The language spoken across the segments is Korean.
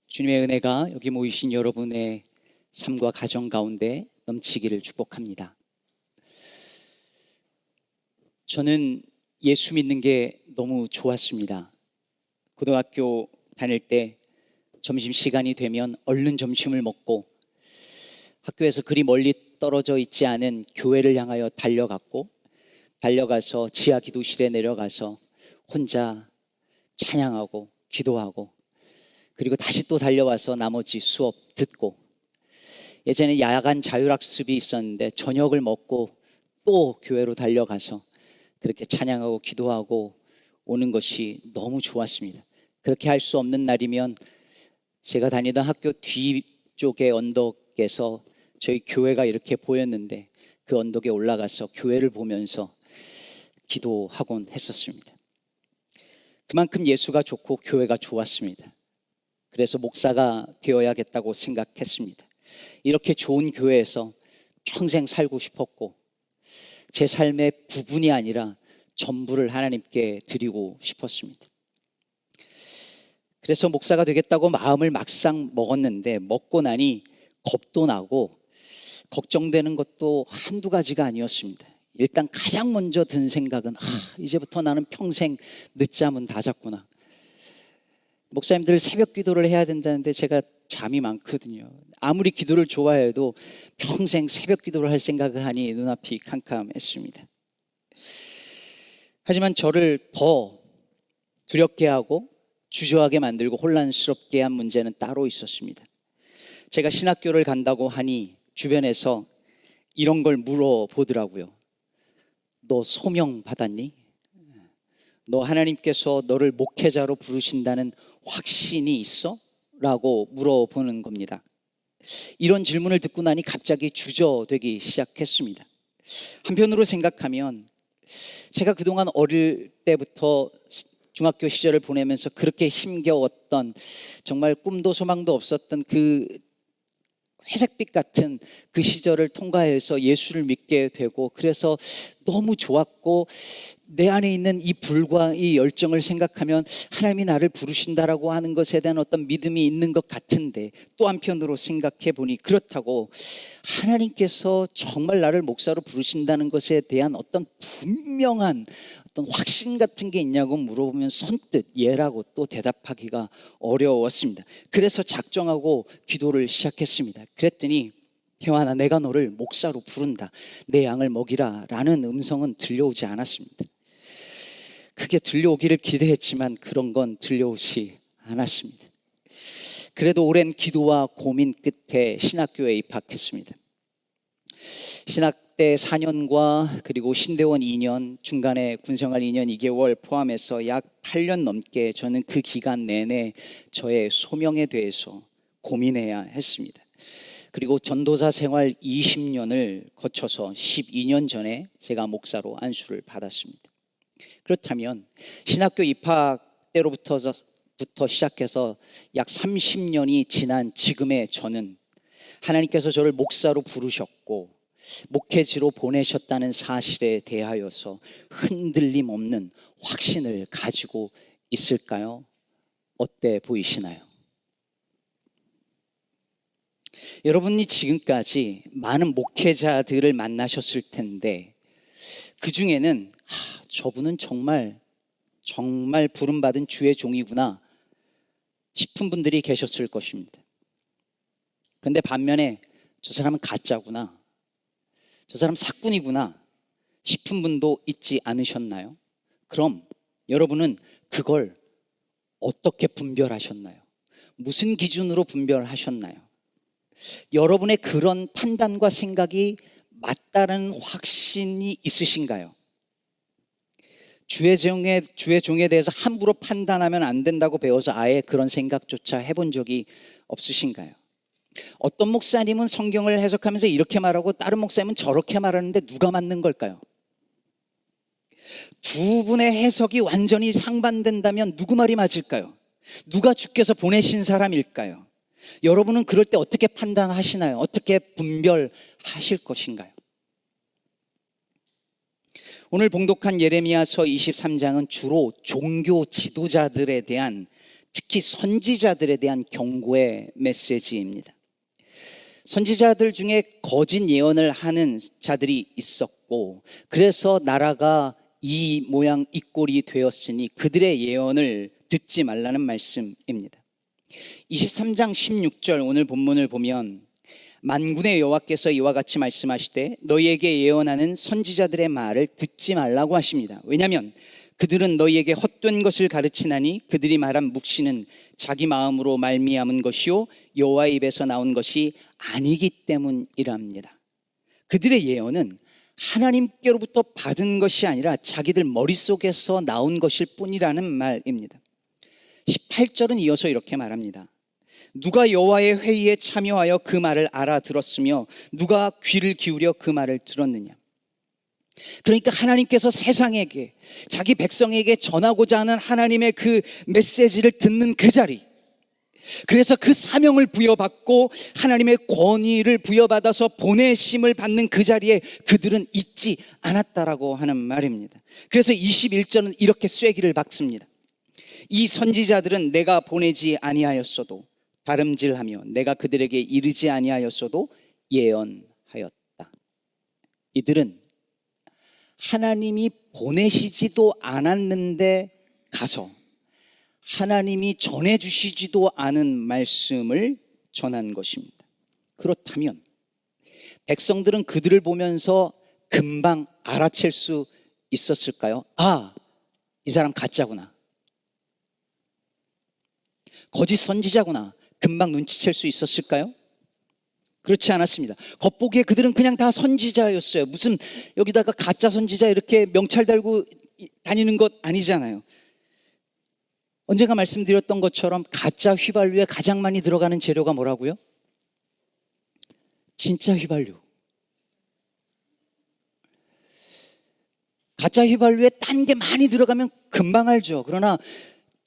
주님의 은혜가 여기 모이신 여러분의 삶과 가정 가운데 넘치기를 축복합니다. 저는 예수 믿는 게 너무 좋았습니다. 고등학교 다닐 때 점심시간이 되면 얼른 점심을 먹고 학교에서 그리 멀리 떨어져 있지 않은 교회를 향하여 달려가서 지하 기도실에 내려가서 혼자 찬양하고 기도하고, 그리고 다시 또 달려와서 나머지 수업 듣고, 예전에 야간 자율학습이 있었는데 저녁을 먹고 또 교회로 달려가서 그렇게 찬양하고 기도하고 오는 것이 너무 좋았습니다. 그렇게 할 수 없는 날이면 제가 다니던 학교 뒤쪽의 언덕에서 저희 교회가 이렇게 보였는데 그 언덕에 올라가서 교회를 보면서 기도하곤 했었습니다. 그만큼 예수가 좋고 교회가 좋았습니다. 그래서 목사가 되어야겠다고 생각했습니다. 이렇게 좋은 교회에서 평생 살고 싶었고, 제 삶의 부분이 아니라 전부를 하나님께 드리고 싶었습니다. 그래서 목사가 되겠다고 마음을 막상 먹었는데, 먹고 나니 겁도 나고 걱정되는 것도 한두 가지가 아니었습니다. 일단 가장 먼저 든 생각은 이제부터 나는 평생 늦잠은 다 잤구나. 목사님들 새벽 기도를 해야 된다는데 제가 잠이 많거든요. 아무리 기도를 좋아해도 평생 새벽 기도를 할 생각을 하니 눈앞이 캄캄했습니다. 하지만 저를 더 두렵게 하고 주저하게 만들고 혼란스럽게 한 문제는 따로 있었습니다. 제가 신학교를 간다고 하니 주변에서 이런 걸 물어보더라고요. 너 소명 받았니? 너 하나님께서 너를 목회자로 부르신다는 확신이 있어? 라고 물어보는 겁니다. 이런 질문을 듣고 나니 갑자기 주저되기 시작했습니다. 한편으로 생각하면 제가 그동안 어릴 때부터 중학교 시절을 보내면서 그렇게 힘겨웠던, 정말 꿈도 소망도 없었던 그 회색빛 같은 그 시절을 통과해서 예수를 믿게 되고, 그래서 너무 좋았고, 내 안에 있는 이 불과 이 열정을 생각하면 하나님이 나를 부르신다라고 하는 것에 대한 어떤 믿음이 있는 것 같은데, 또 한편으로 생각해 보니 그렇다고 하나님께서 정말 나를 목사로 부르신다는 것에 대한 어떤 분명한 어떤 확신 같은 게 있냐고 물어보면 선뜻 예라고 또 대답하기가 어려웠습니다. 그래서 작정하고 기도를 시작했습니다. 그랬더니 태환아, 내가 너를 목사로 부른다, 내 양을 먹이라 라는 음성은 들려오지 않았습니다. 크게 들려오기를 기대했지만 그런 건 들려오지 않았습니다. 그래도 오랜 기도와 고민 끝에 신학교에 입학했습니다. 신학대 4년과 그리고 신대원 2년, 중간에 군생활 2년 2개월 포함해서 약 8년 넘게 저는 그 기간 내내 저의 소명에 대해서 고민해야 했습니다. 그리고 전도사 생활 20년을 거쳐서 12년 전에 제가 목사로 안수를 받았습니다. 그렇다면 신학교 입학 때로부터 시작해서 약 30년이 지난 지금의 저는 하나님께서 저를 목사로 부르셨고 목회지로 보내셨다는 사실에 대하여서 흔들림 없는 확신을 가지고 있을까요? 어때 보이시나요? 여러분이 지금까지 많은 목회자들을 만나셨을 텐데 그 중에는 저분은 정말 부름받은 주의 종이구나 싶은 분들이 계셨을 것입니다. 그런데 반면에 저 사람은 가짜구나, 저 사람 사꾼이구나 싶은 분도 있지 않으셨나요? 그럼 여러분은 그걸 어떻게 분별하셨나요? 무슨 기준으로 분별하셨나요? 여러분의 그런 판단과 생각이 맞다는 확신이 있으신가요? 주의 종에 대해서 함부로 판단하면 안 된다고 배워서 아예 그런 생각조차 해본 적이 없으신가요? 어떤 목사님은 성경을 해석하면서 이렇게 말하고 다른 목사님은 저렇게 말하는데 누가 맞는 걸까요? 두 분의 해석이 완전히 상반된다면 누구 말이 맞을까요? 누가 주께서 보내신 사람일까요? 여러분은 그럴 때 어떻게 판단하시나요? 어떻게 분별하실 것인가요? 오늘 봉독한 예레미야서 23장은 주로 종교 지도자들에 대한 특히 선지자들에 대한 경고의 메시지입니다. 선지자들 중에 거짓 예언을 하는 자들이 있었고, 그래서 나라가 이 모양 이 꼴이 되었으니 그들의 예언을 듣지 말라는 말씀입니다. 23장 16절 오늘 본문을 보면 만군의 여호와께서 이와 같이 말씀하시되 너희에게 예언하는 선지자들의 말을 듣지 말라고 하십니다. 왜냐하면 그들은 너희에게 헛된 것을 가르치나니 그들이 말한 묵시는 자기 마음으로 말미암은 것이요 여호와의 입에서 나온 것이 아니기 때문이랍니다. 그들의 예언은 하나님께로부터 받은 것이 아니라 자기들 머릿속에서 나온 것일 뿐이라는 말입니다. 18절은 이어서 이렇게 말합니다. 누가 여호와의 회의에 참여하여 그 말을 알아들었으며 누가 귀를 기울여 그 말을 들었느냐. 그러니까 하나님께서 세상에게, 자기 백성에게 전하고자 하는 하나님의 그 메시지를 듣는 그 자리, 그래서 그 사명을 부여받고 하나님의 권위를 부여받아서 보내심을 받는 그 자리에 그들은 있지 않았다라고 하는 말입니다. 그래서 21절은 이렇게 쐐기를 박습니다. 이 선지자들은 내가 보내지 아니하였어도 다름질하며 내가 그들에게 이르지 아니하였어도 예언하였다. 이들은 하나님이 보내시지도 않았는데 가서 하나님이 전해주시지도 않은 말씀을 전한 것입니다. 그렇다면 백성들은 그들을 보면서 금방 알아챌 수 있었을까요? 아, 이 사람 가짜구나, 거짓 선지자구나, 금방 눈치챌 수 있었을까요? 그렇지 않았습니다. 겉보기에 그들은 그냥 다 선지자였어요. 무슨 여기다가 가짜 선지자 이렇게 명찰 달고 다니는 것 아니잖아요. 언젠가 말씀드렸던 것처럼 가짜 휘발유에 가장 많이 들어가는 재료가 뭐라고요? 진짜 휘발유. 가짜 휘발유에 딴 게 많이 들어가면 금방 알죠. 그러나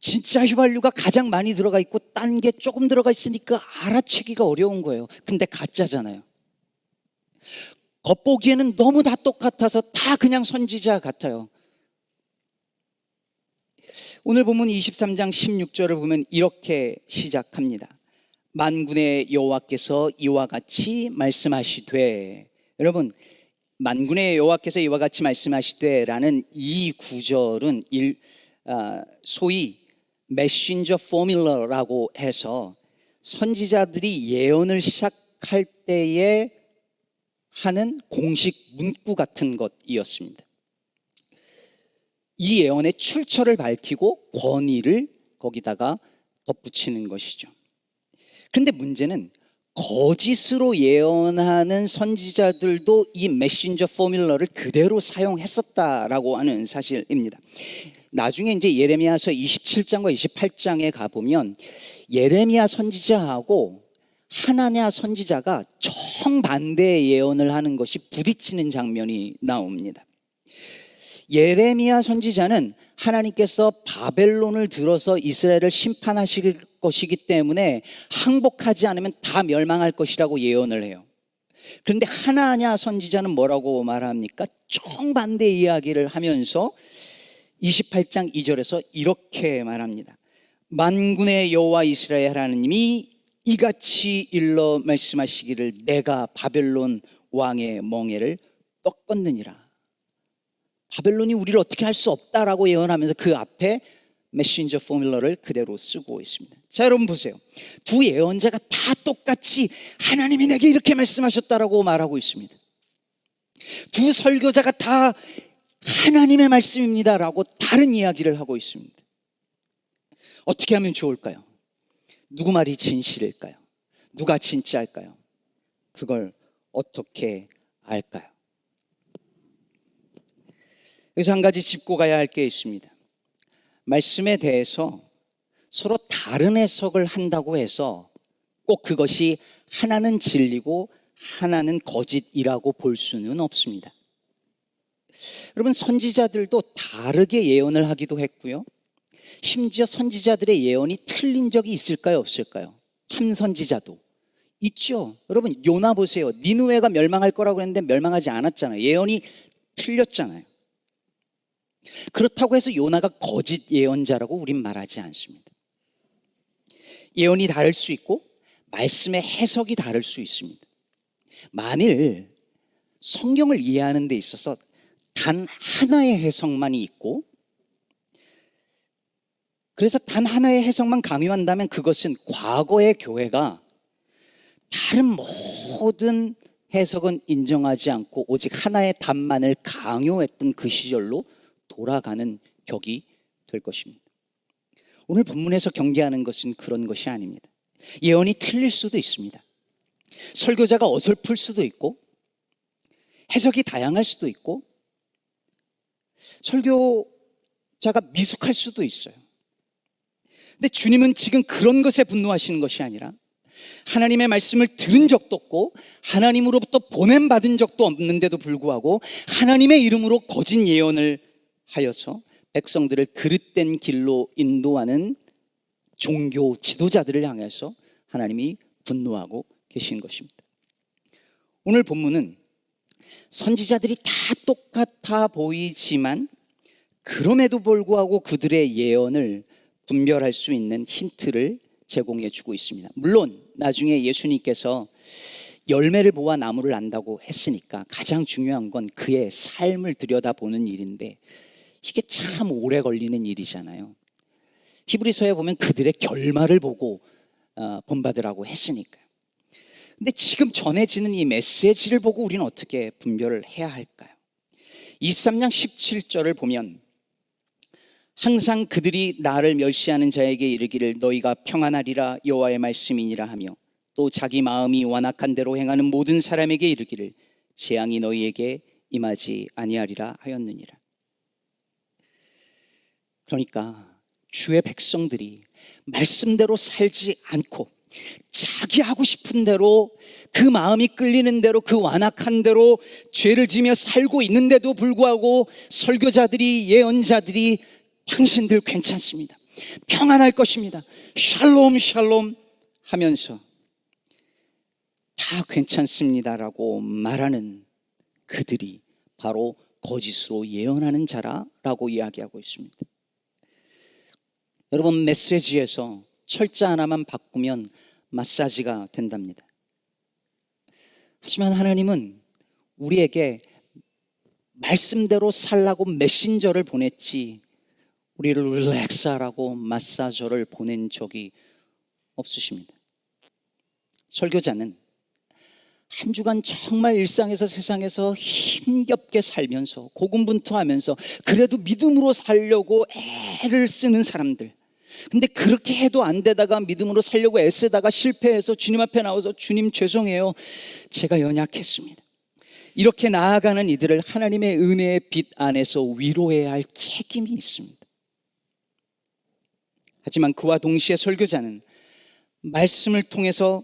진짜 휘발유가 가장 많이 들어가 있고 딴 게 조금 들어가 있으니까 알아채기가 어려운 거예요. 근데 가짜잖아요. 겉보기에는 너무 다 똑같아서 다 그냥 선지자 같아요. 오늘 본문 23장 16절을 보면 이렇게 시작합니다. 만군의 여호와께서 이와 같이 말씀하시되, 여러분, 만군의 여호와께서 이와 같이 말씀하시되 라는 이 구절은 소위 메신저 포뮬러라고 해서 선지자들이 예언을 시작할 때에 하는 공식 문구 같은 것이었습니다. 이 예언의 출처를 밝히고 권위를 거기다가 덧붙이는 것이죠. 그런데 문제는 거짓으로 예언하는 선지자들도 이 메신저 포뮬러를 그대로 사용했었다라고 하는 사실입니다. 나중에 이제 예레미야서 27장과 28장에 가보면 예레미야 선지자하고 하나냐 선지자가 정반대의 예언을 하는 것이 부딪히는 장면이 나옵니다. 예레미야 선지자는 하나님께서 바벨론을 들어서 이스라엘을 심판하실 것이기 때문에 항복하지 않으면 다 멸망할 것이라고 예언을 해요. 그런데 하나냐 선지자는 뭐라고 말합니까? 정반대 이야기를 하면서 28장 2절에서 이렇게 말합니다. 만군의 여호와 이스라엘 하나님이 이같이 일러 말씀하시기를 내가 바벨론 왕의 멍에를 꺾었느니라. 바벨론이 우리를 어떻게 할 수 없다라고 예언하면서 그 앞에 메신저 포뮬러를 그대로 쓰고 있습니다. 자, 여러분 보세요. 두 예언자가 다 똑같이 하나님이 내게 이렇게 말씀하셨다라고 말하고 있습니다. 두 설교자가 다 하나님의 말씀입니다라고 다른 이야기를 하고 있습니다. 어떻게 하면 좋을까요? 누구 말이 진실일까요? 누가 진짜일까요? 그걸 어떻게 알까요? 여기서 한 가지 짚고 가야 할 게 있습니다. 말씀에 대해서 서로 다른 해석을 한다고 해서 꼭 그것이 하나는 진리고 하나는 거짓이라고 볼 수는 없습니다. 여러분, 선지자들도 다르게 예언을 하기도 했고요. 심지어 선지자들의 예언이 틀린 적이 있을까요, 없을까요? 참 선지자도 있죠. 여러분, 요나 보세요. 니느웨가 멸망할 거라고 했는데 멸망하지 않았잖아요. 예언이 틀렸잖아요. 그렇다고 해서 요나가 거짓 예언자라고 우린 말하지 않습니다. 예언이 다를 수 있고 말씀의 해석이 다를 수 있습니다. 만일 성경을 이해하는 데 있어서 단 하나의 해석만이 있고, 그래서 단 하나의 해석만 강요한다면 그것은 과거의 교회가 다른 모든 해석은 인정하지 않고 오직 하나의 답만을 강요했던 그 시절로 돌아가는 격이 될 것입니다. 오늘 본문에서 경계하는 것은 그런 것이 아닙니다. 예언이 틀릴 수도 있습니다. 설교자가 어설플 수도 있고 해석이 다양할 수도 있고 설교자가 미숙할 수도 있어요. 근데 주님은 지금 그런 것에 분노하시는 것이 아니라 하나님의 말씀을 들은 적도 없고 하나님으로부터 보냄받은 적도 없는데도 불구하고 하나님의 이름으로 거짓 예언을 하여서 백성들을 그릇된 길로 인도하는 종교 지도자들을 향해서 하나님이 분노하고 계신 것입니다. 오늘 본문은 선지자들이 다 똑같아 보이지만 그럼에도 불구하고 그들의 예언을 분별할 수 있는 힌트를 제공해 주고 있습니다. 물론 나중에 예수님께서 열매를 보아 나무를 안다고 했으니까 가장 중요한 건 그의 삶을 들여다보는 일인데 이게 참 오래 걸리는 일이잖아요. 히브리서에 보면 그들의 결말을 보고 본받으라고 했으니까요. 근데 지금 전해지는 이 메시지를 보고 우리는 어떻게 분별을 해야 할까요? 23장 17절을 보면 항상 그들이 나를 멸시하는 자에게 이르기를 너희가 평안하리라 여호와의 말씀이니라 하며 또 자기 마음이 완악한 대로 행하는 모든 사람에게 이르기를 재앙이 너희에게 임하지 아니하리라 하였느니라. 그러니까 주의 백성들이 말씀대로 살지 않고 자기 하고 싶은 대로 그 마음이 끌리는 대로 그 완악한 대로 죄를 지며 살고 있는데도 불구하고 설교자들이 예언자들이 당신들 괜찮습니다, 평안할 것입니다, 샬롬 샬롬 하면서 다 괜찮습니다라고 말하는 그들이 바로 거짓으로 예언하는 자라라고 이야기하고 있습니다. 여러분, 메시지에서 철자 하나만 바꾸면 마사지가 된답니다. 하지만 하나님은 우리에게 말씀대로 살라고 메신저를 보냈지 우리를 릴렉스하라고 마사저를 보낸 적이 없으십니다. 설교자는 한 주간 정말 일상에서 세상에서 힘겹게 살면서 고군분투하면서 그래도 믿음으로 살려고 애를 쓰는 사람들, 근데 그렇게 해도 안 되다가 믿음으로 살려고 애쓰다가 실패해서 주님 앞에 나와서 주님 죄송해요, 제가 연약했습니다, 이렇게 나아가는 이들을 하나님의 은혜의 빛 안에서 위로해야 할 책임이 있습니다. 하지만 그와 동시에 설교자는 말씀을 통해서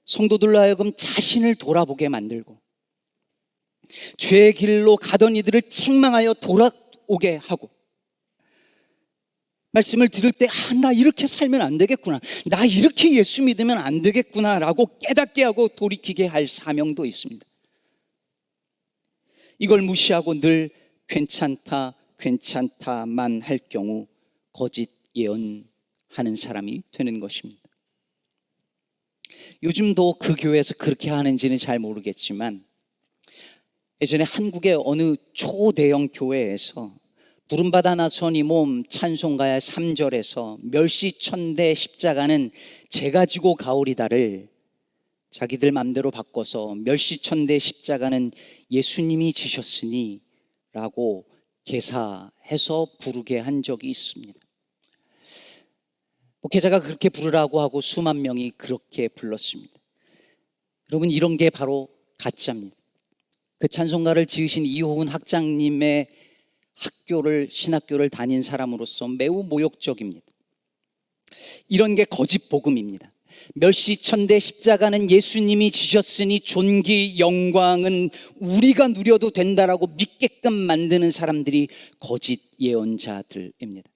성도들로 하여금 자신을 돌아보게 만들고 죄의 길로 가던 이들을 책망하여 돌아오게 하고 말씀을 들을 때 나 이렇게 살면 안 되겠구나, 나 이렇게 예수 믿으면 안 되겠구나 라고 깨닫게 하고 돌이키게 할 사명도 있습니다. 이걸 무시하고 늘 괜찮다만 할 경우 거짓 예언하는 사람이 되는 것입니다. 요즘도 그 교회에서 그렇게 하는지는 잘 모르겠지만 예전에 한국의 어느 초대형 교회에서 부름받아 나서니 몸 찬송가의 3절에서 멸시천대 십자가는 제가 지고 가오리다를 자기들 맘대로 바꿔서 멸시천대 십자가는 예수님이 지셨으니 라고 개사해서 부르게 한 적이 있습니다. 목회자가 그렇게 부르라고 하고 수만 명이 그렇게 불렀습니다. 여러분, 이런 게 바로 가짜입니다. 그 찬송가를 지으신 이호훈 학장님의 신학교를 다닌 사람으로서 매우 모욕적입니다. 이런 게 거짓 복음입니다. 멸시천대 십자가는 예수님이 지셨으니 존귀 영광은 우리가 누려도 된다라고 믿게끔 만드는 사람들이 거짓 예언자들입니다.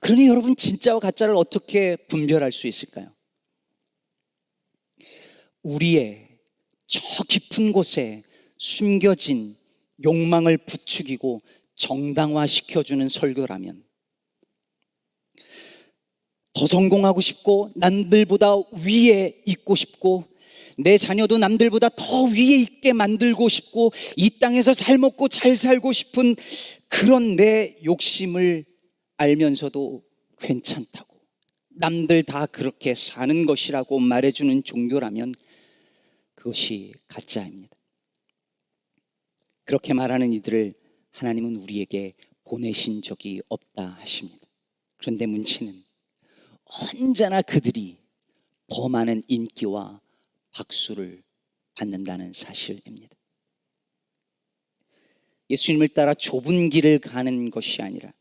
그러니 여러분, 진짜와 가짜를 어떻게 분별할 수 있을까요? 우리의 저 깊은 곳에 숨겨진 욕망을 부추기고 정당화시켜주는 설교라면 더 성공하고 싶고 남들보다 위에 있고 싶고 내 자녀도 남들보다 더 위에 있게 만들고 싶고 이 땅에서 잘 먹고 잘 살고 싶은 그런 내 욕심을 알면서도 괜찮다고 남들 다 그렇게 사는 것이라고 말해주는 종교라면 그것이 가짜입니다. 그렇게 말하는 이들을 하나님은 우리에게 보내신 적이 없다 하십니다. 그런데 문제는 언제나 그들이 더 많은 인기와 박수를 받는다는 사실입니다. 예수님을 따라 좁은 길을 가는 것이 아니라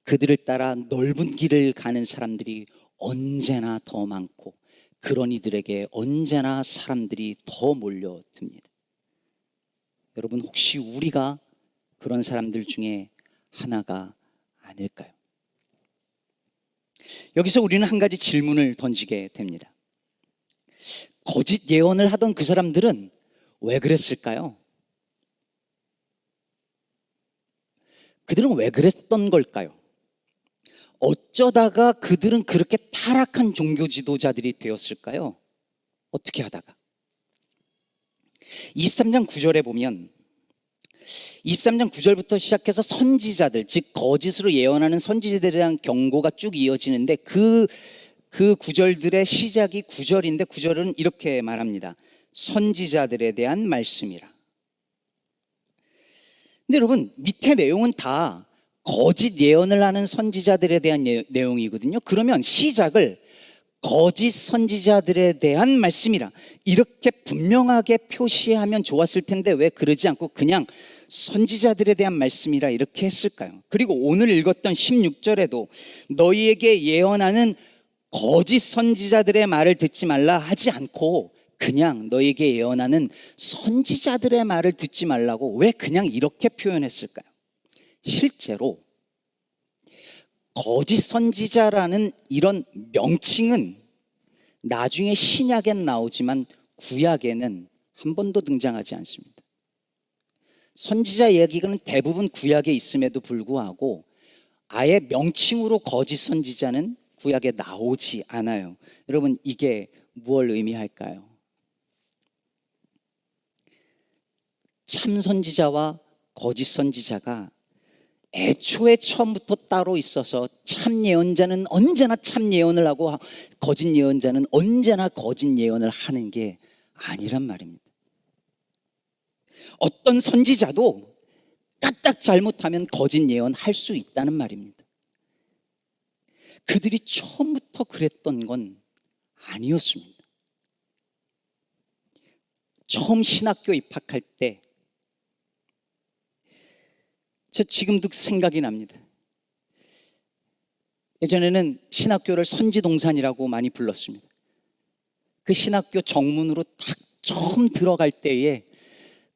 그들을 따라 넓은 길을 가는 사람들이 언제나 더 많고 그런 이들에게 언제나 사람들이 더 몰려듭니다. 여러분, 혹시 우리가 그런 사람들 중에 하나가 아닐까요? 여기서 우리는 한 가지 질문을 던지게 됩니다. 거짓 예언을 하던 그 사람들은 왜 그랬을까요? 그들은 왜 그랬던 걸까요? 어쩌다가 그들은 그렇게 타락한 종교 지도자들이 되었을까요? 어떻게 하다가? 23장 9절에 보면 23장 9절부터 시작해서 선지자들, 즉 거짓으로 예언하는 선지자들에 대한 경고가 쭉 이어지는데 그 구절들의 시작이 9절인데 9절은 이렇게 말합니다. 선지자들에 대한 말씀이라. 근데 여러분, 밑에 내용은 다 거짓 예언을 하는 선지자들에 대한 내용이거든요. 그러면 시작을 거짓 선지자들에 대한 말씀이라 이렇게 분명하게 표시하면 좋았을 텐데 왜 그러지 않고 그냥 선지자들에 대한 말씀이라 이렇게 했을까요? 그리고 오늘 읽었던 16절에도 너희에게 예언하는 거짓 선지자들의 말을 듣지 말라 하지 않고 그냥 너희에게 예언하는 선지자들의 말을 듣지 말라고 왜 그냥 이렇게 표현했을까요? 실제로 거짓 선지자라는 이런 명칭은 나중에 신약엔 나오지만 구약에는 한 번도 등장하지 않습니다. 선지자 얘기는 대부분 구약에 있음에도 불구하고 아예 명칭으로 거짓 선지자는 구약에 나오지 않아요. 여러분, 이게 무엇을 의미할까요? 참 선지자와 거짓 선지자가 애초에 처음부터 따로 있어서 참 예언자는 언제나 참 예언을 하고 거짓 예언자는 언제나 거짓 예언을 하는 게 아니란 말입니다. 어떤 선지자도 까딱 잘못하면 거짓 예언할 수 있다는 말입니다. 그들이 처음부터 그랬던 건 아니었습니다. 처음 신학교 입학할 때 저 지금도 생각이 납니다. 예전에는 신학교를 선지동산이라고 많이 불렀습니다. 그 신학교 정문으로 딱 처음 들어갈 때에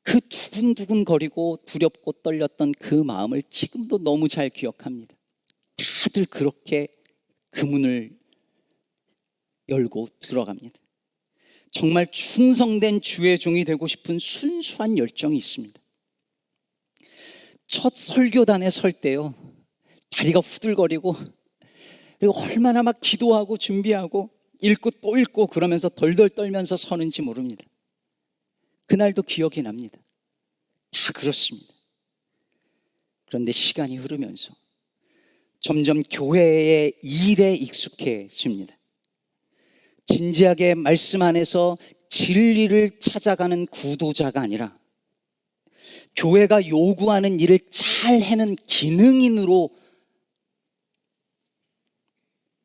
그 두근두근거리고 두렵고 떨렸던 그 마음을 지금도 너무 잘 기억합니다. 다들 그렇게 그 문을 열고 들어갑니다. 정말 충성된 주의 종이 되고 싶은 순수한 열정이 있습니다. 첫 설교단에 설 때요, 다리가 후들거리고 그리고 얼마나 막 기도하고 준비하고 읽고 또 읽고 그러면서 덜덜 떨면서 서는지 모릅니다. 그날도 기억이 납니다. 다 그렇습니다. 그런데 시간이 흐르면서 점점 교회의 일에 익숙해집니다. 진지하게 말씀 안에서 진리를 찾아가는 구도자가 아니라 교회가 요구하는 일을 잘 해는 기능인으로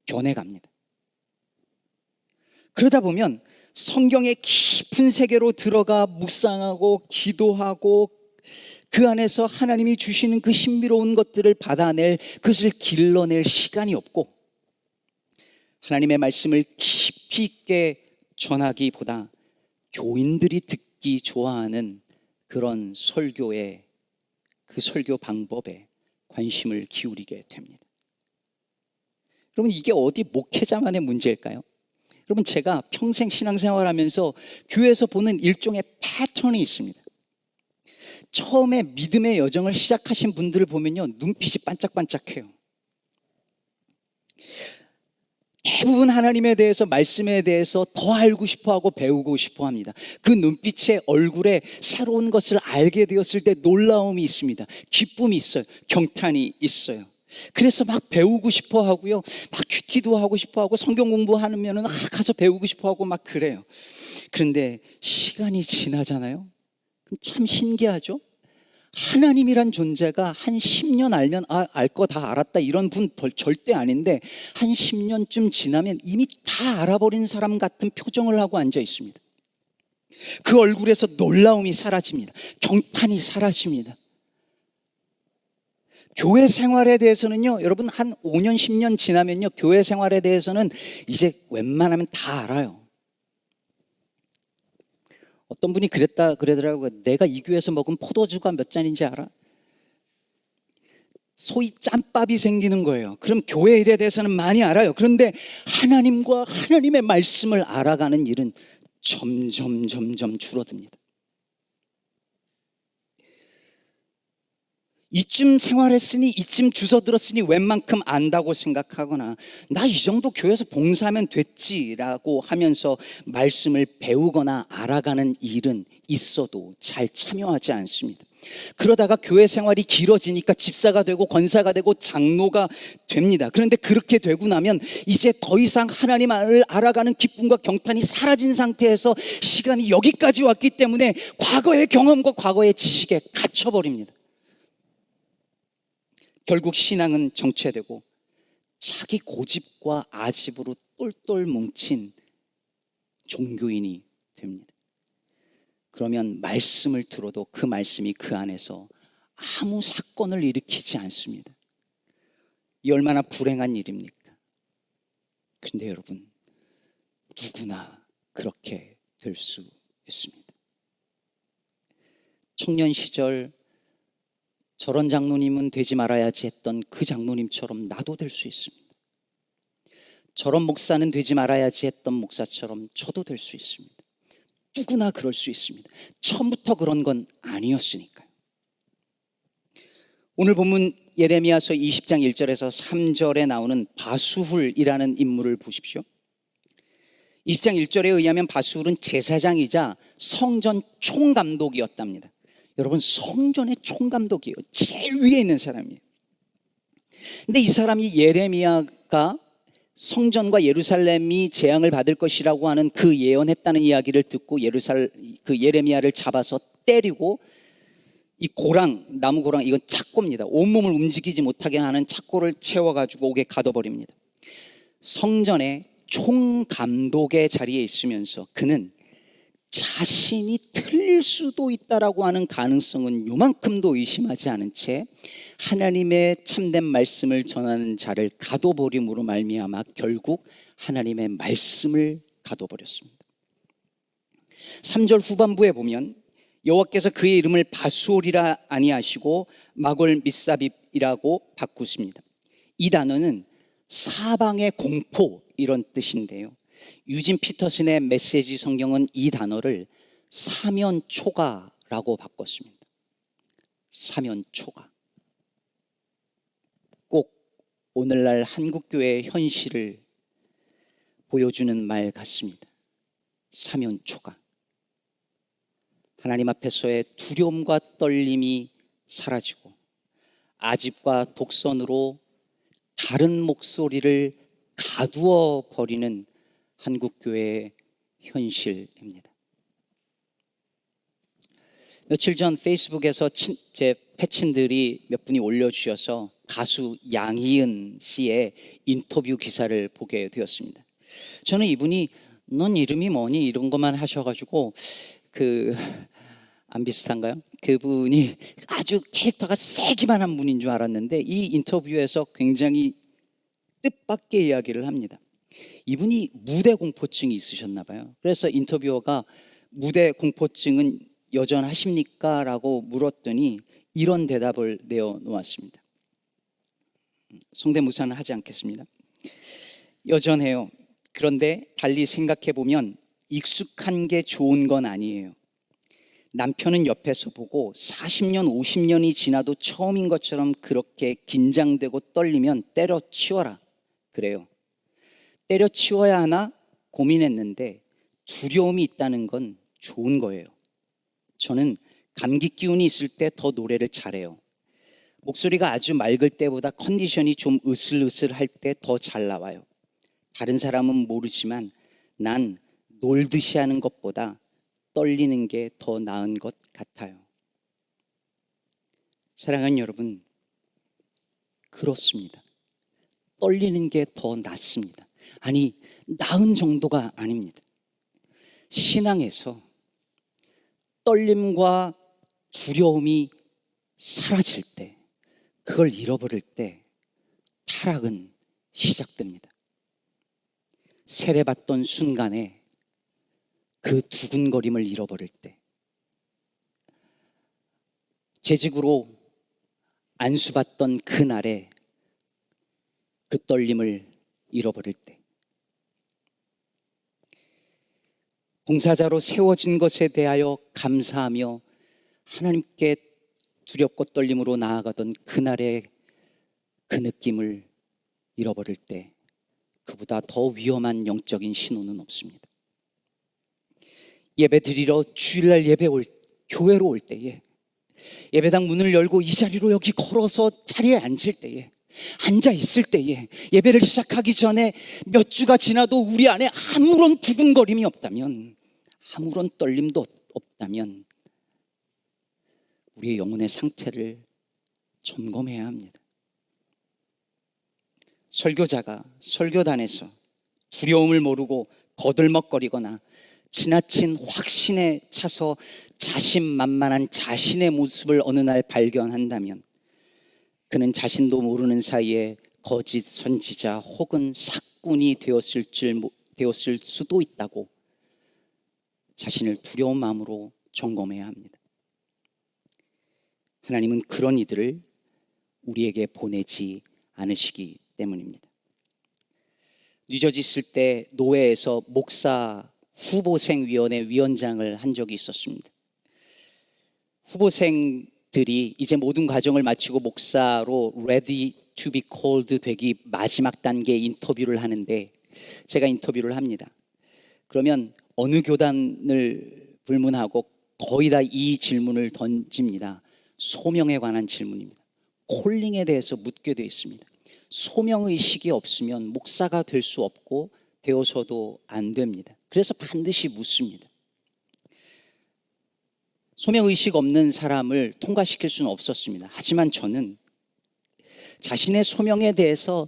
변해갑니다. 그러다 보면 성경의 깊은 세계로 들어가 묵상하고 기도하고 그 안에서 하나님이 주시는 그 신비로운 것들을 받아낼, 그것을 길러낼 시간이 없고 하나님의 말씀을 깊이 있게 전하기보다 교인들이 듣기 좋아하는 그런 설교에, 그 설교 방법에 관심을 기울이게 됩니다. 여러분, 이게 어디 목회자만의 문제일까요? 여러분, 제가 평생 신앙생활하면서 교회에서 보는 일종의 패턴이 있습니다. 처음에 믿음의 여정을 시작하신 분들을 보면요, 눈빛이 반짝반짝해요. 대부분 하나님에 대해서, 말씀에 대해서 더 알고 싶어하고 배우고 싶어합니다. 그 눈빛에, 얼굴에 새로운 것을 알게 되었을 때 놀라움이 있습니다. 기쁨이 있어요. 경탄이 있어요. 그래서 막 배우고 싶어 하고요, 막 큐티도 하고 싶어 하고, 성경 공부하면은 가서 배우고 싶어 하고 막 그래요. 그런데 시간이 지나잖아요. 그럼 참 신기하죠? 하나님이란 존재가 한 10년 알면 알 거 다 알았다 이런 분 절대 아닌데, 한 10년쯤 지나면 이미 다 알아버린 사람 같은 표정을 하고 앉아 있습니다. 그 얼굴에서 놀라움이 사라집니다. 경탄이 사라집니다. 교회 생활에 대해서는요, 여러분 한 5년 10년 지나면요, 교회 생활에 대해서는 이제 웬만하면 다 알아요. 어떤 분이 그러더라고요. 내가 이 교회에서 먹은 포도주가 몇 잔인지 알아? 소위 짬밥이 생기는 거예요. 그럼 교회 일에 대해서는 많이 알아요. 그런데 하나님과 하나님의 말씀을 알아가는 일은 점점 줄어듭니다. 이쯤 생활했으니, 이쯤 주워 들었으니 웬만큼 안다고 생각하거나, 나 이 정도 교회에서 봉사하면 됐지라고 하면서 말씀을 배우거나 알아가는 일은 있어도 잘 참여하지 않습니다. 그러다가 교회 생활이 길어지니까 집사가 되고 권사가 되고 장로가 됩니다. 그런데 그렇게 되고 나면 이제 더 이상 하나님을 알아가는 기쁨과 경탄이 사라진 상태에서 시간이 여기까지 왔기 때문에 과거의 경험과 과거의 지식에 갇혀버립니다. 결국 신앙은 정체되고 자기 고집과 아집으로 똘똘 뭉친 종교인이 됩니다. 그러면 말씀을 들어도 그 말씀이 그 안에서 아무 사건을 일으키지 않습니다. 이 얼마나 불행한 일입니까? 근데 여러분, 누구나 그렇게 될 수 있습니다. 청년 시절 저런 장로님은 되지 말아야지 했던 그 장로님처럼 나도 될 수 있습니다. 저런 목사는 되지 말아야지 했던 목사처럼 저도 될 수 있습니다. 누구나 그럴 수 있습니다. 처음부터 그런 건 아니었으니까요. 오늘 본문 예레미야서 20장 1절에서 3절에 나오는 바수훌이라는 인물을 보십시오. 20장 1절에 의하면 바수훌은 제사장이자 성전 총감독이었답니다. 여러분, 성전의 총감독이에요. 제일 위에 있는 사람이에요. 근데 이 사람이 예레미야가 성전과 예루살렘이 재앙을 받을 것이라고 하는 그 예언했다는 이야기를 듣고 그 예레미야를 잡아서 때리고, 이 고랑, 나무 고랑, 이건 착고입니다. 온몸을 움직이지 못하게 하는 착고를 채워가지고 옥에 가둬버립니다. 성전의 총감독의 자리에 있으면서 그는 자신이 틀릴 수도 있다라고 하는 가능성은 요만큼도 의심하지 않은 채 하나님의 참된 말씀을 전하는 자를 가둬버림으로 말미암아 결국 하나님의 말씀을 가둬버렸습니다. 3절 후반부에 보면 여호와께서 그의 이름을 바수올이라 아니하시고 마골 미사빕이라고 바꾸십니다. 이 단어는 사방의 공포, 이런 뜻인데요, 유진 피터슨의 메시지 성경은 이 단어를 사면초가라고 바꿨습니다. 사면초가. 꼭 오늘날 한국교회의 현실을 보여주는 말 같습니다. 사면초가. 하나님 앞에서의 두려움과 떨림이 사라지고 아집과 독선으로 다른 목소리를 가두어 버리는 한국교회의 현실입니다. 며칠 전 페이스북에서 제 패친들이 몇 분이 올려주셔서 가수 양희은 씨의 인터뷰 기사를 보게 되었습니다. 저는 이분이 넌 이름이 뭐니? 이런 것만 하셔가지고 안 비슷한가요? 그분이 아주 캐릭터가 세기만 한 분인 줄 알았는데 이 인터뷰에서 굉장히 뜻밖의 이야기를 합니다. 이분이 무대 공포증이 있으셨나 봐요. 그래서 인터뷰어가 무대 공포증은 여전하십니까? 라고 물었더니 이런 대답을 내어놓았습니다. 성대모사는 하지 않겠습니다. 여전해요. 그런데 달리 생각해보면 익숙한 게 좋은 건 아니에요. 남편은 옆에서 보고 40년, 50년이 지나도 처음인 것처럼 그렇게 긴장되고 떨리면 때려치워라 그래요. 때려치워야 하나 고민했는데 두려움이 있다는 건 좋은 거예요. 저는 감기 기운이 있을 때 더 노래를 잘해요. 목소리가 아주 맑을 때보다 컨디션이 좀 으슬으슬할 때 더 잘 나와요. 다른 사람은 모르지만 난 놀듯이 하는 것보다 떨리는 게 더 나은 것 같아요. 사랑하는 여러분, 그렇습니다. 떨리는 게 더 낫습니다. 아니, 나은 정도가 아닙니다. 신앙에서 떨림과 두려움이 사라질 때, 그걸 잃어버릴 때 타락은 시작됩니다. 세례받던 순간에 그 두근거림을 잃어버릴 때, 재직으로 안수받던 그날에 그 떨림을 잃어버릴 때, 봉사자로 세워진 것에 대하여 감사하며 하나님께 두렵고 떨림으로 나아가던 그날의 그 느낌을 잃어버릴 때, 그보다 더 위험한 영적인 신호는 없습니다. 예배 드리러 주일날 교회로 올 때에, 예배당 문을 열고 이 자리로 여기 걸어서 자리에 앉을 때에, 앉아 있을 때에, 예배를 시작하기 전에 몇 주가 지나도 우리 안에 아무런 두근거림이 없다면, 아무런 떨림도 없다면 우리의 영혼의 상태를 점검해야 합니다. 설교자가 설교단에서 두려움을 모르고 거들먹거리거나 지나친 확신에 차서 자신만만한 자신의 모습을 어느 날 발견한다면 그는 자신도 모르는 사이에 거짓 선지자 혹은 사꾼이 되었을 수도 있다고 자신을 두려운 마음으로 점검해야 합니다. 하나님은 그런 이들을 우리에게 보내지 않으시기 때문입니다. 뉴저지 있을 때 노회에서 목사 후보생위원회 위원장을 한 적이 있었습니다. 후보생들이 이제 모든 과정을 마치고 목사로 ready to be called 되기 마지막 단계 인터뷰를 하는데 제가 인터뷰를 합니다. 그러면 어느 교단을 불문하고 거의 다 이 질문을 던집니다. 소명에 관한 질문입니다. 콜링에 대해서 묻게 되어 있습니다. 소명의식이 없으면 목사가 될 수 없고 되어서도 안 됩니다. 그래서 반드시 묻습니다. 소명의식 없는 사람을 통과시킬 수는 없었습니다. 하지만 저는 자신의 소명에 대해서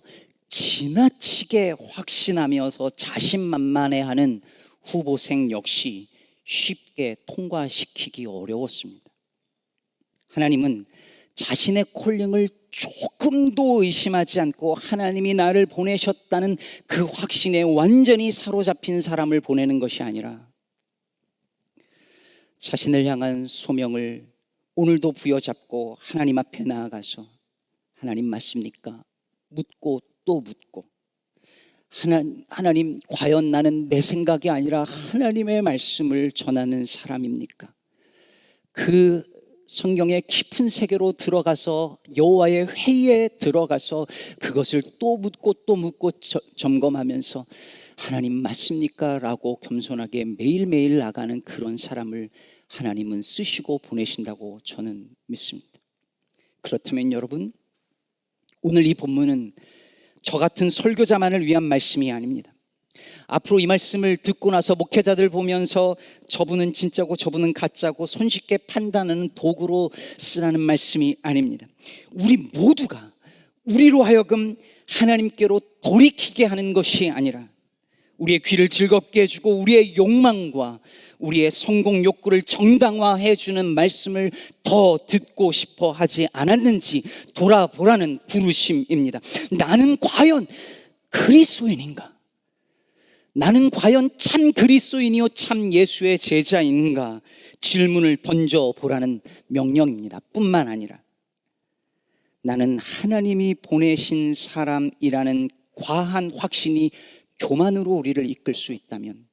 지나치게 확신하면서 자신만만해하는 후보생 역시 쉽게 통과시키기 어려웠습니다. 하나님은 자신의 콜링을 조금도 의심하지 않고 하나님이 나를 보내셨다는 그 확신에 완전히 사로잡힌 사람을 보내는 것이 아니라 자신을 향한 소명을 오늘도 부여잡고 하나님 앞에 나아가서 하나님 맞습니까? 묻고 또 묻고 하나님 과연 나는 내 생각이 아니라 하나님의 말씀을 전하는 사람입니까? 그 성경의 깊은 세계로 들어가서 여호와의 회의에 들어가서 그것을 또 묻고 또 묻고 점검하면서 하나님 맞습니까? 라고 겸손하게 매일매일 나가는 그런 사람을 하나님은 쓰시고 보내신다고 저는 믿습니다. 그렇다면 여러분, 오늘 이 본문은 저 같은 설교자만을 위한 말씀이 아닙니다. 앞으로 이 말씀을 듣고 나서 목회자들 보면서 저분은 진짜고 저분은 가짜고 손쉽게 판단하는 도구로 쓰라는 말씀이 아닙니다. 우리 모두가 우리로 하여금 하나님께로 돌이키게 하는 것이 아니라 우리의 귀를 즐겁게 해주고 우리의 욕망과 우리의 성공 욕구를 정당화해 주는 말씀을 더 듣고 싶어 하지 않았는지 돌아보라는 부르심입니다. 나는 과연 그리스도인인가? 나는 과연 참 그리스도인이요 참 예수의 제자인가? 질문을 던져보라는 명령입니다. 뿐만 아니라 나는 하나님이 보내신 사람이라는 과한 확신이 교만으로 우리를 이끌 수 있다면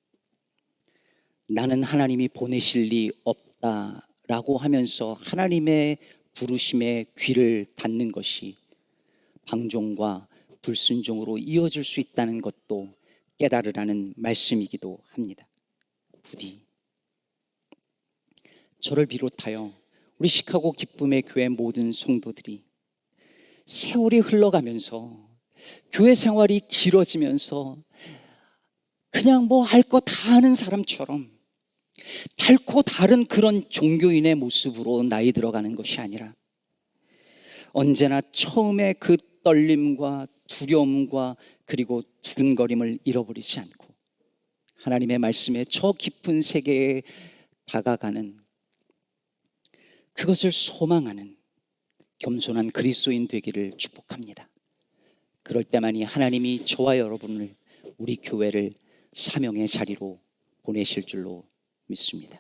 나는 하나님이 보내실 리 없다라고 하면서 하나님의 부르심에 귀를 닫는 것이 방종과 불순종으로 이어질 수 있다는 것도 깨달으라는 말씀이기도 합니다. 부디 저를 비롯하여 우리 시카고 기쁨의 교회 모든 성도들이 세월이 흘러가면서 교회 생활이 길어지면서 그냥 뭐 알 거 다 아는 사람처럼 달고 다른 그런 종교인의 모습으로 나이 들어가는 것이 아니라 언제나 처음에 그 떨림과 두려움과 그리고 두근거림을 잃어버리지 않고 하나님의 말씀에 저 깊은 세계에 다가가는 그것을 소망하는 겸손한 그리스도인 되기를 축복합니다. 그럴 때만이 하나님이 저와 여러분을, 우리 교회를 사명의 자리로 보내실 줄로 믿습니다.